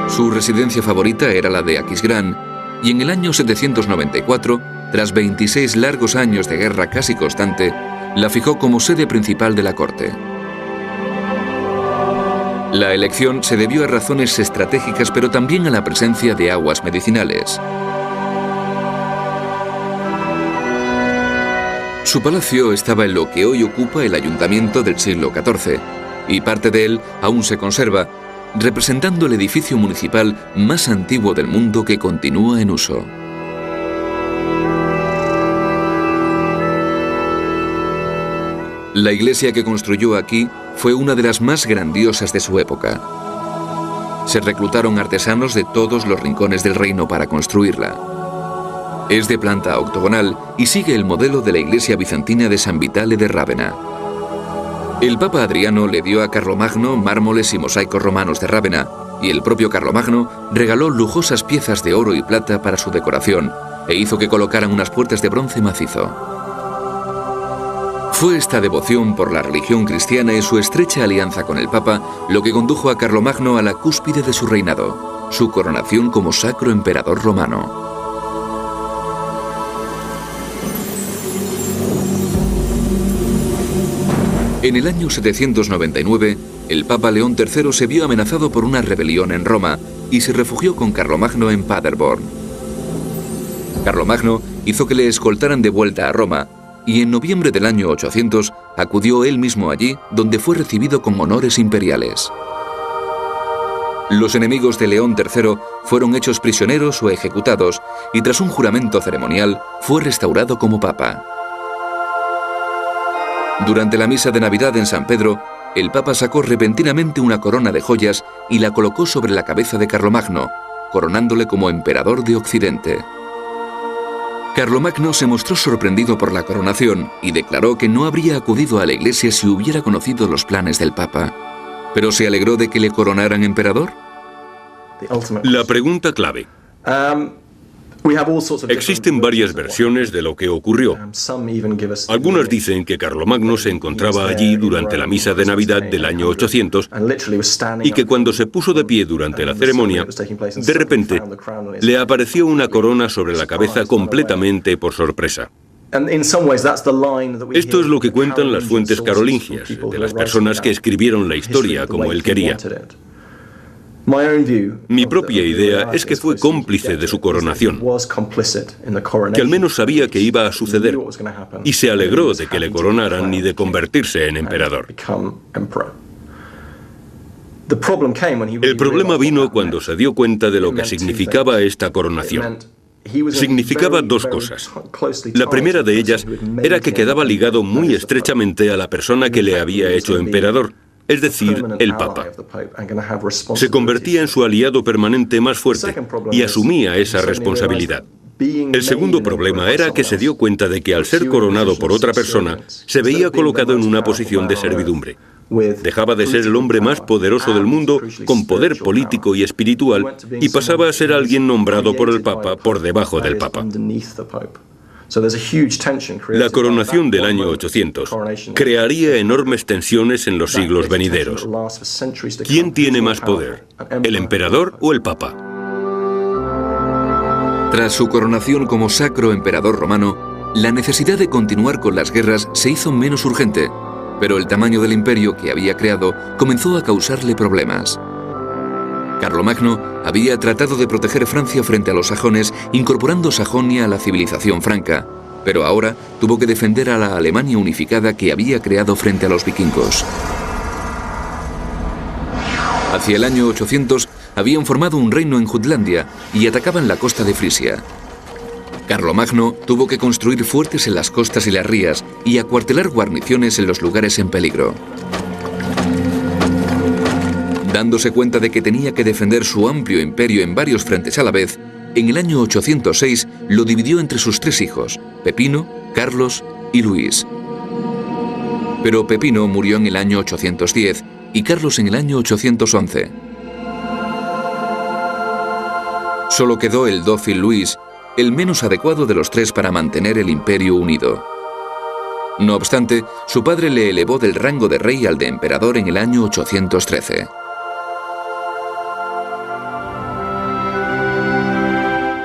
Su residencia favorita era la de Aquisgrán, y en el año 794, tras 26 largos años de guerra casi constante, la fijó como sede principal de la corte. La elección se debió a razones estratégicas, pero también a la presencia de aguas medicinales. Su palacio estaba en lo que hoy ocupa el ayuntamiento del siglo XIV, y parte de él aún se conserva, representando el edificio municipal más antiguo del mundo que continúa en uso. La iglesia que construyó aquí fue una de las más grandiosas de su época. Se reclutaron artesanos de todos los rincones del reino para construirla. Es de planta octogonal y sigue el modelo de la iglesia bizantina de San Vitale de Rávena. El Papa Adriano le dio a Carlomagno mármoles y mosaicos romanos de Rávena, y el propio Carlomagno regaló lujosas piezas de oro y plata para su decoración e hizo que colocaran unas puertas de bronce macizo. Fue esta devoción por la religión cristiana y su estrecha alianza con el Papa lo que condujo a Carlomagno a la cúspide de su reinado, su coronación como sacro emperador romano. En el año 799, el Papa León III se vio amenazado por una rebelión en Roma y se refugió con Carlomagno en Paderborn. Carlomagno hizo que le escoltaran de vuelta a Roma, y en noviembre del año 800 acudió él mismo allí, donde fue recibido con honores imperiales. Los enemigos de León III fueron hechos prisioneros o ejecutados, y tras un juramento ceremonial fue restaurado como papa. Durante la misa de Navidad en San Pedro, el Papa sacó repentinamente una corona de joyas y la colocó sobre la cabeza de Carlomagno, coronándole como emperador de Occidente. Carlomagno se mostró sorprendido por la coronación y declaró que no habría acudido a la iglesia si hubiera conocido los planes del Papa. ¿Pero se alegró de que le coronaran emperador? La pregunta clave. Existen varias versiones de lo que ocurrió. Algunas dicen que Carlomagno se encontraba allí durante la misa de Navidad del año 800 y que cuando se puso de pie durante la ceremonia, de repente le apareció una corona sobre la cabeza completamente por sorpresa. Esto es lo que cuentan las fuentes carolingias, de las personas que escribieron la historia como él quería. Mi propia idea es que fue cómplice de su coronación, que al menos sabía que iba a suceder, y se alegró de que le coronaran y de convertirse en emperador. El problema vino cuando se dio cuenta de lo que significaba esta coronación. Significaba dos cosas. La primera de ellas era que quedaba ligado muy estrechamente a la persona que le había hecho emperador, es decir, el Papa. Se convertía en su aliado permanente más fuerte y asumía esa responsabilidad. El segundo problema era que se dio cuenta de que al ser coronado por otra persona, se veía colocado en una posición de servidumbre. Dejaba de ser el hombre más poderoso del mundo, con poder político y espiritual, y pasaba a ser alguien nombrado por el Papa por debajo del Papa. La coronación del año 800 crearía enormes tensiones en los siglos venideros. ¿Quién tiene más poder, el emperador o el Papa? Tras su coronación como sacro emperador romano, la necesidad de continuar con las guerras se hizo menos urgente, pero el tamaño del imperio que había creado comenzó a causarle problemas. Carlomagno había tratado de proteger Francia frente a los sajones, incorporando Sajonia a la civilización franca, pero ahora tuvo que defender a la Alemania unificada que había creado frente a los vikingos. Hacia el año 800 habían formado un reino en Jutlandia y atacaban la costa de Frisia. Carlomagno tuvo que construir fuertes en las costas y las rías y acuartelar guarniciones en los lugares en peligro. Dándose cuenta de que tenía que defender su amplio imperio en varios frentes a la vez, en el año 806 lo dividió entre sus tres hijos, Pepino, Carlos y Luis. Pero Pepino murió en el año 810 y Carlos en el año 811. Solo quedó el dócil Luis, el menos adecuado de los tres para mantener el imperio unido. No obstante, su padre le elevó del rango de rey al de emperador en el año 813.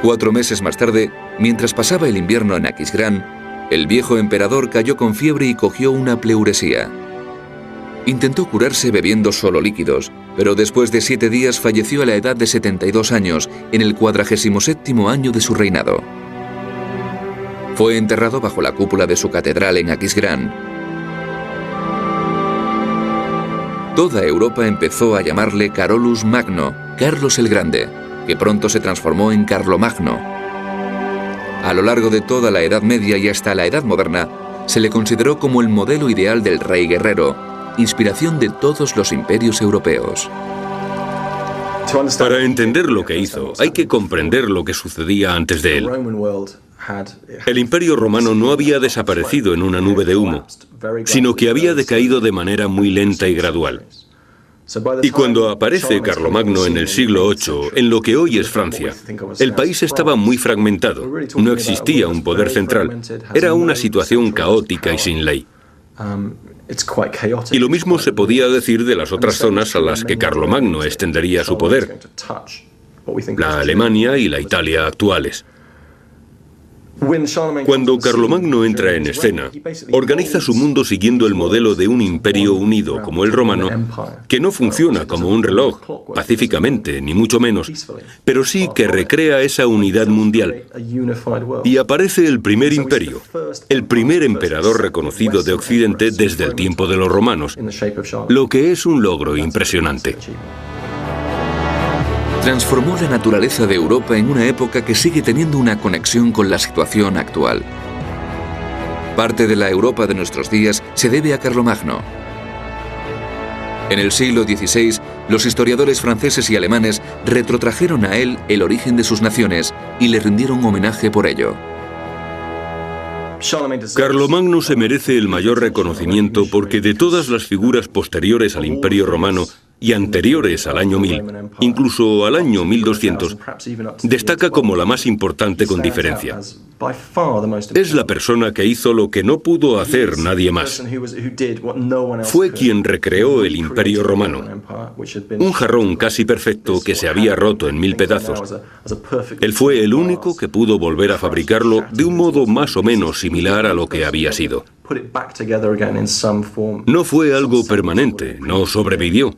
4 meses más tarde, mientras pasaba el invierno en Aquisgrán, el viejo emperador cayó con fiebre y cogió una pleuresía. Intentó curarse bebiendo solo líquidos, pero después de 7 días falleció a la edad de 72 años, en el 47º año de su reinado. Fue enterrado bajo la cúpula de su catedral en Aquisgrán. Toda Europa empezó a llamarle Carolus Magno, Carlos el Grande, que pronto se transformó en Carlomagno. A lo largo de toda la Edad Media y hasta la Edad Moderna, se le consideró como el modelo ideal del rey guerrero, inspiración de todos los imperios europeos. Para entender lo que hizo, hay que comprender lo que sucedía antes de él. El imperio romano no había desaparecido en una nube de humo, sino que había decaído de manera muy lenta y gradual. Y cuando aparece Carlomagno en el siglo VIII, en lo que hoy es Francia, el país estaba muy fragmentado, no existía un poder central, era una situación caótica y sin ley. Y lo mismo se podía decir de las otras zonas a las que Carlomagno extendería su poder, la Alemania y la Italia actuales. Cuando Carlomagno entra en escena, organiza su mundo siguiendo el modelo de un imperio unido como el romano, que no funciona como un reloj, pacíficamente, ni mucho menos, pero sí que recrea esa unidad mundial. Y aparece el primer imperio, el primer emperador reconocido de Occidente desde el tiempo de los romanos, lo que es un logro impresionante. Transformó la naturaleza de Europa en una época que sigue teniendo una conexión con la situación actual. Parte de la Europa de nuestros días se debe a Carlomagno. En el siglo XVI, los historiadores franceses y alemanes retrotrajeron a él el origen de sus naciones y le rindieron homenaje por ello. Carlomagno se merece el mayor reconocimiento porque de todas las figuras posteriores al Imperio Romano, y anteriores al año 1000, incluso al año 1200, destaca como la más importante con diferencia. Es la persona que hizo lo que no pudo hacer nadie más. Fue quien recreó el Imperio Romano, un jarrón casi perfecto que se había roto en 1000 pedazos. Él fue el único que pudo volver a fabricarlo de un modo más o menos similar a lo que había sido. No fue algo permanente, no sobrevivió,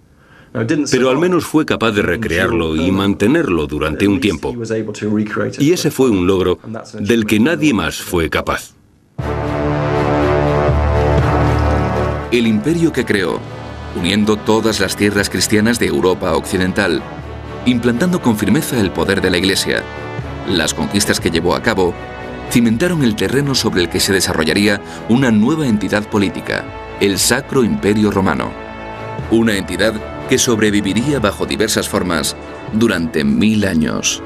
pero al menos fue capaz de recrearlo y mantenerlo durante un tiempo. Y ese fue un logro del que nadie más fue capaz. El imperio que creó, uniendo todas las tierras cristianas de Europa occidental, implantando con firmeza el poder de la Iglesia, las conquistas que llevó a cabo, cimentaron el terreno sobre el que se desarrollaría una nueva entidad política, el Sacro Imperio Romano. Una entidad que sobreviviría bajo diversas formas durante 1000 años.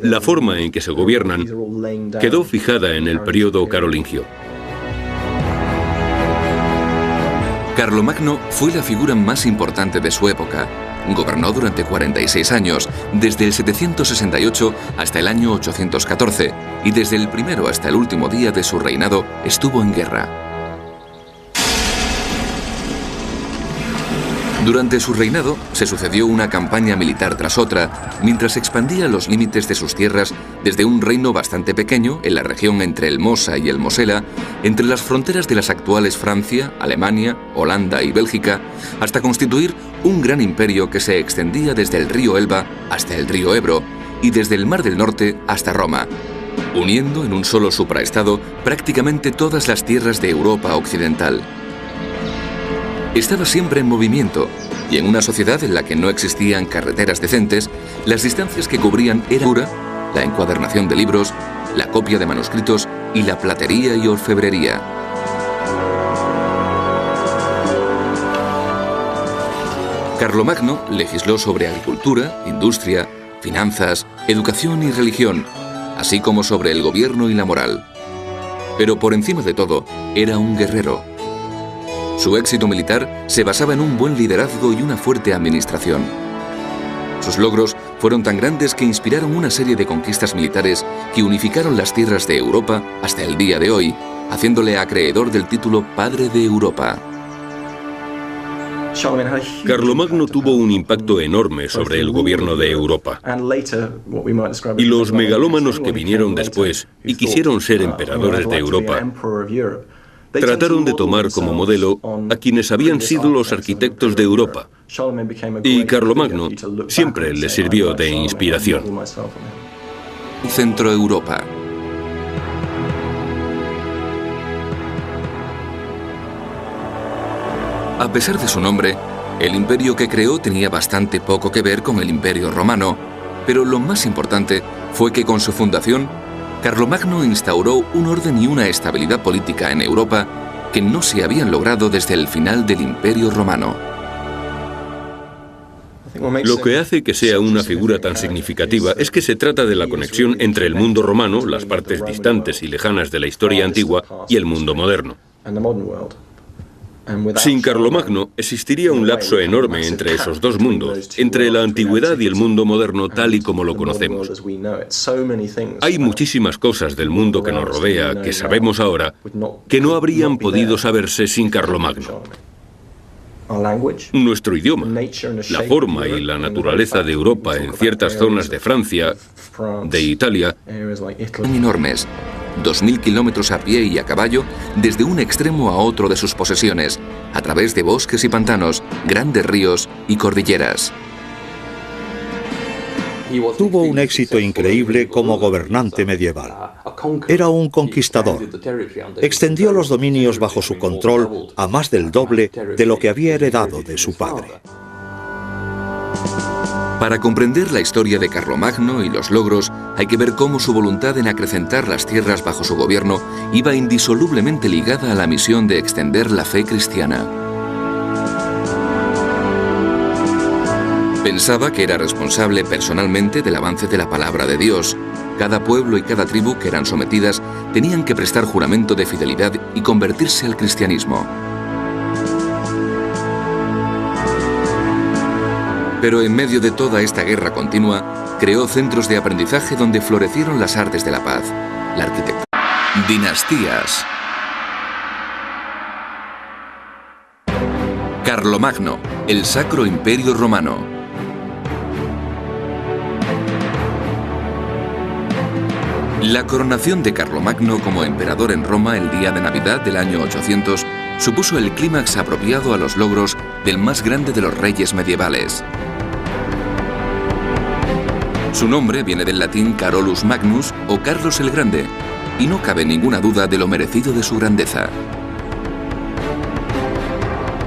La forma en que se gobiernan quedó fijada en el periodo carolingio. Carlomagno fue la figura más importante de su época. Gobernó durante 46 años, desde el 768 hasta el año 814, y desde el primero hasta el último día de su reinado estuvo en guerra. Durante su reinado se sucedió una campaña militar tras otra, mientras expandía los límites de sus tierras desde un reino bastante pequeño en la región entre el Mosa y el Mosela, entre las fronteras de las actuales Francia, Alemania, Holanda y Bélgica, hasta constituir un gran imperio que se extendía desde el río Elba hasta el río Ebro y desde el Mar del Norte hasta Roma, uniendo en un solo supraestado prácticamente todas las tierras de Europa occidental. Estaba siempre en movimiento, y en una sociedad en la que no existían carreteras decentes, las distancias que cubrían eran la encuadernación de libros, la copia de manuscritos y la platería y orfebrería. Carlomagno legisló sobre agricultura, industria, finanzas, educación y religión, así como sobre el gobierno y la moral. Pero por encima de todo, era un guerrero. Su éxito militar se basaba en un buen liderazgo y una fuerte administración. Sus logros fueron tan grandes que inspiraron una serie de conquistas militares que unificaron las tierras de Europa hasta el día de hoy, haciéndole acreedor del título Padre de Europa. Carlomagno tuvo un impacto enorme sobre el gobierno de Europa. Y los megalómanos que vinieron después y quisieron ser emperadores de Europa trataron de tomar como modelo a quienes habían sido los arquitectos de Europa. Y Carlomagno siempre les sirvió de inspiración. Centro Europa. A pesar de su nombre, el imperio que creó tenía bastante poco que ver con el Imperio Romano, pero lo más importante fue que con su fundación, Carlomagno instauró un orden y una estabilidad política en Europa que no se habían logrado desde el final del Imperio Romano. Lo que hace que sea una figura tan significativa es que se trata de la conexión entre el mundo romano, las partes distantes y lejanas de la historia antigua, y el mundo moderno. Sin Carlomagno existiría un lapso enorme entre esos dos mundos, entre la antigüedad y el mundo moderno tal y como lo conocemos. Hay muchísimas cosas del mundo que nos rodea, que sabemos ahora, que no habrían podido saberse sin Carlomagno. Nuestro idioma, la forma y la naturaleza de Europa en ciertas zonas de Francia, de Italia, Son enormes, 2000 kilómetros a pie y a caballo desde un extremo a otro de sus posesiones, a través de bosques y pantanos, grandes ríos y cordilleras. Tuvo un éxito increíble como gobernante medieval. Era un conquistador. Extendió los dominios bajo su control a más del doble de lo que había heredado de su padre. Para comprender la historia de Carlomagno y los logros, hay que ver cómo su voluntad en acrecentar las tierras bajo su gobierno iba indisolublemente ligada a la misión de extender la fe cristiana. Pensaba que era responsable personalmente del avance de la palabra de Dios. Cada pueblo y cada tribu que eran sometidas tenían que prestar juramento de fidelidad y convertirse al cristianismo. Pero en medio de toda esta guerra continua, creó centros de aprendizaje donde florecieron las artes de la paz, la arquitectura. Dinastías. Carlomagno, el Sacro Imperio Romano. La coronación de Carlomagno como emperador en Roma el día de Navidad del año 800 supuso el clímax apropiado a los logros del más grande de los reyes medievales. Su nombre viene del latín Carolus Magnus o Carlos el Grande, y no cabe ninguna duda de lo merecido de su grandeza.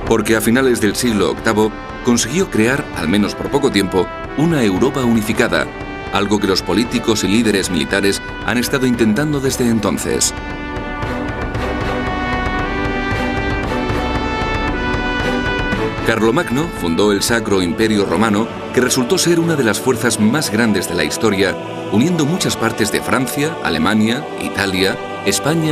Porque a finales del siglo VIII consiguió crear, al menos por poco tiempo, una Europa unificada, algo que los políticos y líderes militares han estado intentando desde entonces. Carlomagno fundó el Sacro Imperio Romano, que resultó ser una de las fuerzas más grandes de la historia, uniendo muchas partes de Francia, Alemania, Italia, España